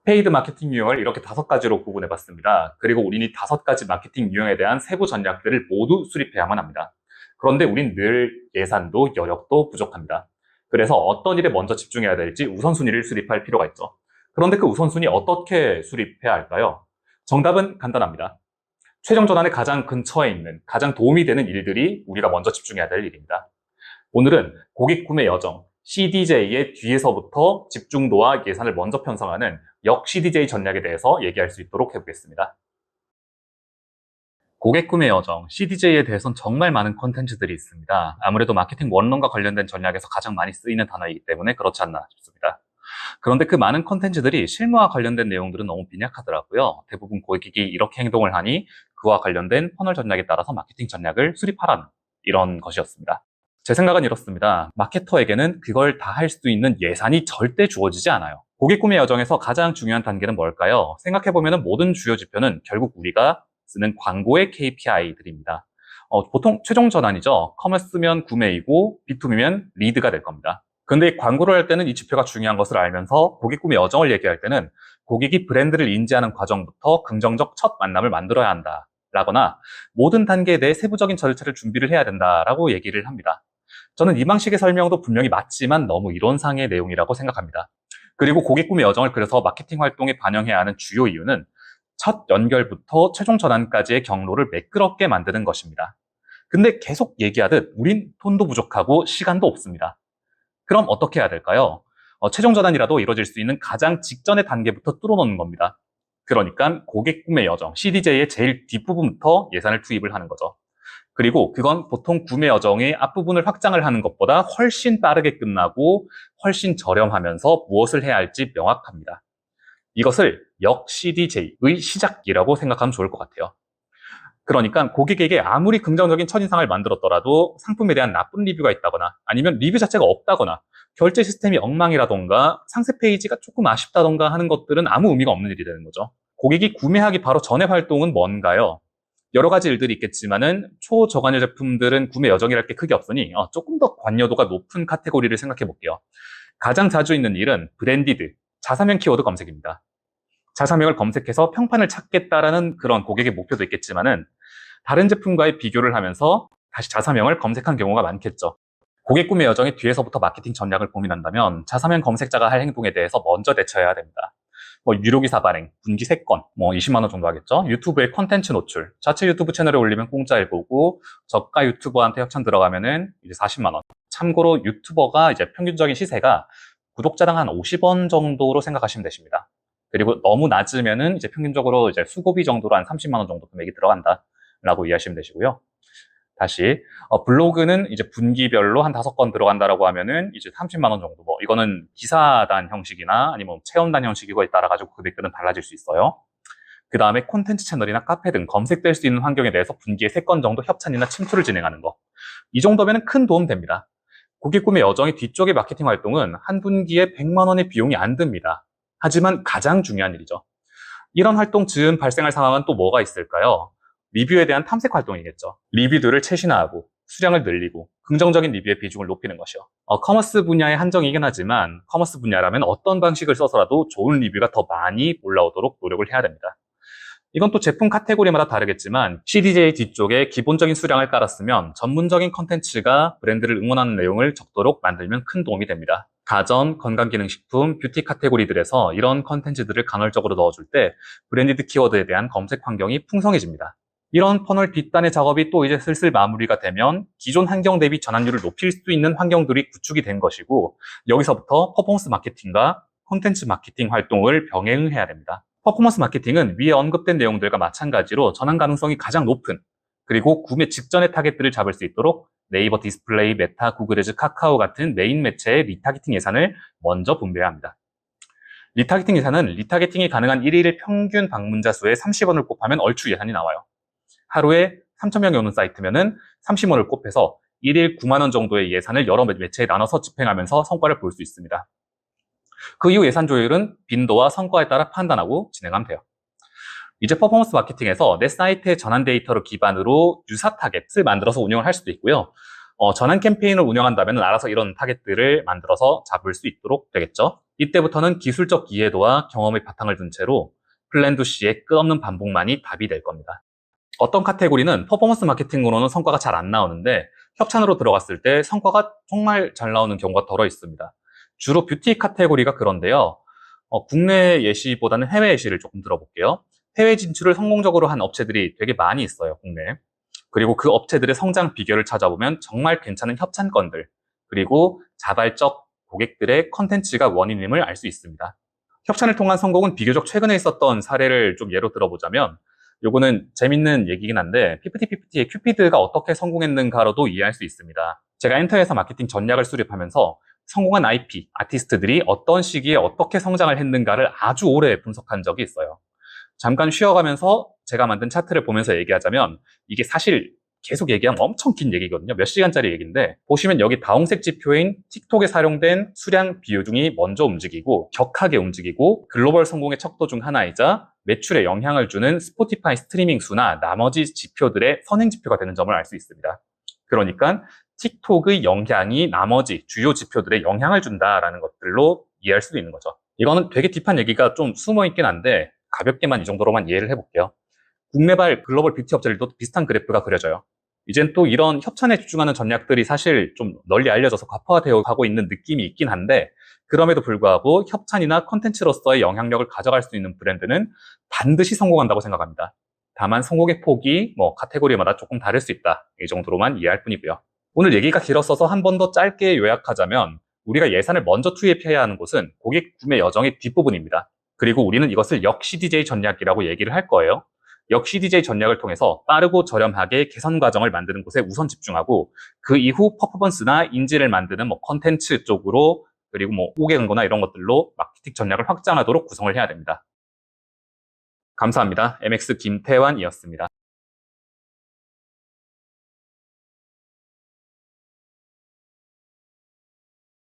페이드 마케팅 유형을 이렇게 5가지로 구분해 봤습니다. 그리고 우리는 이 5가지 마케팅 유형에 대한 세부 전략들을 모두 수립해야만 합니다. 그런데 우린 늘 예산도 여력도 부족합니다. 그래서 어떤 일에 먼저 집중해야 될지 우선순위를 수립할 필요가 있죠. 그런데 그 우선순위 어떻게 수립해야 할까요? 정답은 간단합니다. 최종 전환의 가장 근처에 있는, 가장 도움이 되는 일들이 우리가 먼저 집중해야 될 일입니다. 오늘은 고객 구매 여정, CDJ의 뒤에서부터 집중도와 예산을 먼저 편성하는 역 CDJ 전략에 대해서 얘기할 수 있도록 해보겠습니다. 고객 구매 여정, CDJ에 대해서는 정말 많은 콘텐츠들이 있습니다. 아무래도 마케팅 원론과 관련된 전략에서 가장 많이 쓰이는 단어이기 때문에 그렇지 않나 싶습니다. 그런데 그 많은 콘텐츠들이 실무와 관련된 내용들은 너무 빈약하더라고요. 대부분 고객이 이렇게 행동을 하니 그와 관련된 퍼널 전략에 따라서 마케팅 전략을 수립하라는 이런 것이었습니다. 제 생각은 이렇습니다. 마케터에게는 그걸 다 할 수 있는 예산이 절대 주어지지 않아요. 고객 구매 여정에서 가장 중요한 단계는 뭘까요? 생각해보면 모든 주요 지표는 결국 우리가 쓰는 광고의 KPI들입니다. 보통 최종 전환이죠. 커머스면 구매이고 B2B면 리드가 될 겁니다. 근데 광고를 할 때는 이 지표가 중요한 것을 알면서 고객 구매 여정을 얘기할 때는 고객이 브랜드를 인지하는 과정부터 긍정적 첫 만남을 만들어야 한다. 라거나 모든 단계에 대해 세부적인 절차를 준비를 해야 된다라고 얘기를 합니다. 저는 이 방식의 설명도 분명히 맞지만 너무 이론상의 내용이라고 생각합니다. 그리고 고객 구매 여정을 그래서 마케팅 활동에 반영해야 하는 주요 이유는 첫 연결부터 최종 전환까지의 경로를 매끄럽게 만드는 것입니다. 근데 계속 얘기하듯 우린 돈도 부족하고 시간도 없습니다. 그럼 어떻게 해야 될까요? 최종 전환이라도 이루어질 수 있는 가장 직전의 단계부터 뚫어놓는 겁니다. 그러니까 고객 구매 여정, CDJ의 제일 뒷부분부터 예산을 투입을 하는 거죠. 그리고 그건 보통 구매 여정의 앞부분을 확장을 하는 것보다 훨씬 빠르게 끝나고 훨씬 저렴하면서 무엇을 해야 할지 명확합니다. 이것을 역 CDJ의 시작이라고 생각하면 좋을 것 같아요. 그러니까 고객에게 아무리 긍정적인 첫인상을 만들었더라도 상품에 대한 나쁜 리뷰가 있다거나 아니면 리뷰 자체가 없다거나 결제 시스템이 엉망이라던가 상세 페이지가 조금 아쉽다던가 하는 것들은 아무 의미가 없는 일이 되는 거죠. 고객이 구매하기 바로 전의 활동은 뭔가요? 여러 가지 일들이 있겠지만은 초저관여 제품들은 구매 여정이랄 게 크게 없으니 조금 더 관여도가 높은 카테고리를 생각해 볼게요. 가장 자주 있는 일은 브랜디드, 자사명 키워드 검색입니다. 자사명을 검색해서 평판을 찾겠다라는 그런 고객의 목표도 있겠지만은 다른 제품과의 비교를 하면서 다시 자사명을 검색한 경우가 많겠죠. 고객 구매 여정의 뒤에서부터 마케팅 전략을 고민한다면 자사명 검색자가 할 행동에 대해서 먼저 대처해야 됩니다. 유료기사 발행, 분기 3건, 20만 원 정도 하겠죠. 유튜브에 콘텐츠 노출, 자체 유튜브 채널에 올리면 공짜 일보고 저가 유튜버한테 협찬 들어가면은 이제 40만 원. 참고로 유튜버가 이제 평균적인 시세가 구독자당 한 50원 정도로 생각하시면 되십니다. 그리고 너무 낮으면은 이제 평균적으로 이제 수고비 정도로 한 30만 원 정도 금액이 들어간다라고 이해하시면 되시고요. 다시 블로그는 이제 분기별로 한 5건 들어간다라고 하면은 이제 30만 원 정도. 이거는 기사단 형식이나 아니면 체험단 형식이고에 따라 가지고 금액들은 달라질 수 있어요. 그 다음에 콘텐츠 채널이나 카페 등 검색될 수 있는 환경에 대해서 분기에 3건 정도 협찬이나 침투를 진행하는 거. 이 정도면 큰 도움 됩니다. 고객 구매 여정의 뒤쪽의 마케팅 활동은 한 분기에 100만 원의 비용이 안 듭니다. 하지만 가장 중요한 일이죠. 이런 활동 즈음 발생할 상황은 또 뭐가 있을까요? 리뷰에 대한 탐색 활동이겠죠. 리뷰들을 최신화하고 수량을 늘리고 긍정적인 리뷰의 비중을 높이는 것이요. 커머스 분야의 한정이긴 하지만 커머스 분야라면 어떤 방식을 써서라도 좋은 리뷰가 더 많이 올라오도록 노력을 해야 됩니다. 이건 또 제품 카테고리마다 다르겠지만 CDJ 뒤쪽에 기본적인 수량을 깔았으면 전문적인 컨텐츠가 브랜드를 응원하는 내용을 적도록 만들면 큰 도움이 됩니다. 가전, 건강기능식품, 뷰티 카테고리들에서 이런 컨텐츠들을 간헐적으로 넣어줄 때 브랜디드 키워드에 대한 검색 환경이 풍성해집니다. 이런 퍼널 뒷단의 작업이 또 이제 슬슬 마무리가 되면 기존 환경 대비 전환율을 높일 수 있는 환경들이 구축이 된 것이고 여기서부터 퍼포먼스 마케팅과 콘텐츠 마케팅 활동을 병행해야 됩니다. 퍼포먼스 마케팅은 위에 언급된 내용들과 마찬가지로 전환 가능성이 가장 높은 그리고 구매 직전의 타겟들을 잡을 수 있도록 네이버 디스플레이, 메타, 구글 애즈, 카카오 같은 메인 매체의 리타겟팅 예산을 먼저 분배해야 합니다. 리타겟팅 예산은 리타겟팅이 가능한 1일 평균 방문자 수의 30원을 곱하면 얼추 예산이 나와요. 하루에 3,000명이 오는 사이트면은 30원을 곱해서 1일 9만 원 정도의 예산을 여러 매체에 나눠서 집행하면서 성과를 볼 수 있습니다. 그 이후 예산 조율은 빈도와 성과에 따라 판단하고 진행하면 돼요. 이제 퍼포먼스 마케팅에서 내 사이트의 전환 데이터를 기반으로 유사 타겟을 만들어서 운영을 할 수도 있고요. 전환 캠페인을 운영한다면 알아서 이런 타겟들을 만들어서 잡을 수 있도록 되겠죠. 이때부터는 기술적 이해도와 경험의 바탕을 둔 채로 플랜2 C의 끝없는 반복만이 답이 될 겁니다. 어떤 카테고리는 퍼포먼스 마케팅으로는 성과가 잘 안 나오는데 협찬으로 들어갔을 때 성과가 정말 잘 나오는 경우가 덜어 있습니다. 주로 뷰티 카테고리가 그런데요. 국내 예시보다는 해외 예시를 조금 들어볼게요. 해외 진출을 성공적으로 한 업체들이 되게 많이 있어요, 국내에. 그리고 그 업체들의 성장 비결을 찾아보면 정말 괜찮은 협찬건들, 그리고 자발적 고객들의 컨텐츠가 원인임을 알 수 있습니다. 협찬을 통한 성공은 비교적 최근에 있었던 사례를 좀 예로 들어보자면, 요거는 재밌는 얘기긴 한데, PPT의 큐피드가 어떻게 성공했는가로도 이해할 수 있습니다. 제가 엔터에서 마케팅 전략을 수립하면서 성공한 IP, 아티스트들이 어떤 시기에 어떻게 성장을 했는가를 아주 오래 분석한 적이 있어요. 잠깐 쉬어가면서 제가 만든 차트를 보면서 얘기하자면 이게 사실 계속 얘기하면 엄청 긴 얘기거든요. 몇 시간짜리 얘기인데 보시면 여기 다홍색 지표인 틱톡에 사용된 수량 비중이 먼저 움직이고 격하게 움직이고 글로벌 성공의 척도 중 하나이자 매출에 영향을 주는 스포티파이 스트리밍 수나 나머지 지표들의 선행 지표가 되는 점을 알 수 있습니다. 그러니까 틱톡의 영향이 나머지 주요 지표들에 영향을 준다라는 것들로 이해할 수도 있는 거죠. 이거는 되게 딥한 얘기가 좀 숨어 있긴 한데 가볍게만 이 정도로만 이해를 해볼게요. 국내발 글로벌 뷰티 업체들도 비슷한 그래프가 그려져요. 이젠 또 이런 협찬에 집중하는 전략들이 사실 좀 널리 알려져서 과포화되어 가고 있는 느낌이 있긴 한데 그럼에도 불구하고 협찬이나 콘텐츠로서의 영향력을 가져갈 수 있는 브랜드는 반드시 성공한다고 생각합니다. 다만 성공의 폭이 카테고리마다 조금 다를 수 있다. 이 정도로만 이해할 뿐이고요. 오늘 얘기가 길었어서 한 번 더 짧게 요약하자면 우리가 예산을 먼저 투입해야 하는 곳은 고객 구매 여정의 뒷부분입니다. 그리고 우리는 이것을 역시 DJ 전략이라고 얘기를 할 거예요. 역시 DJ 전략을 통해서 빠르고 저렴하게 개선 과정을 만드는 곳에 우선 집중하고 그 이후 퍼포먼스나 인지를 만드는 컨텐츠 쪽으로 그리고 고객 광고나 이런 것들로 마케팅 전략을 확장하도록 구성을 해야 됩니다. 감사합니다. MX 김태환이었습니다.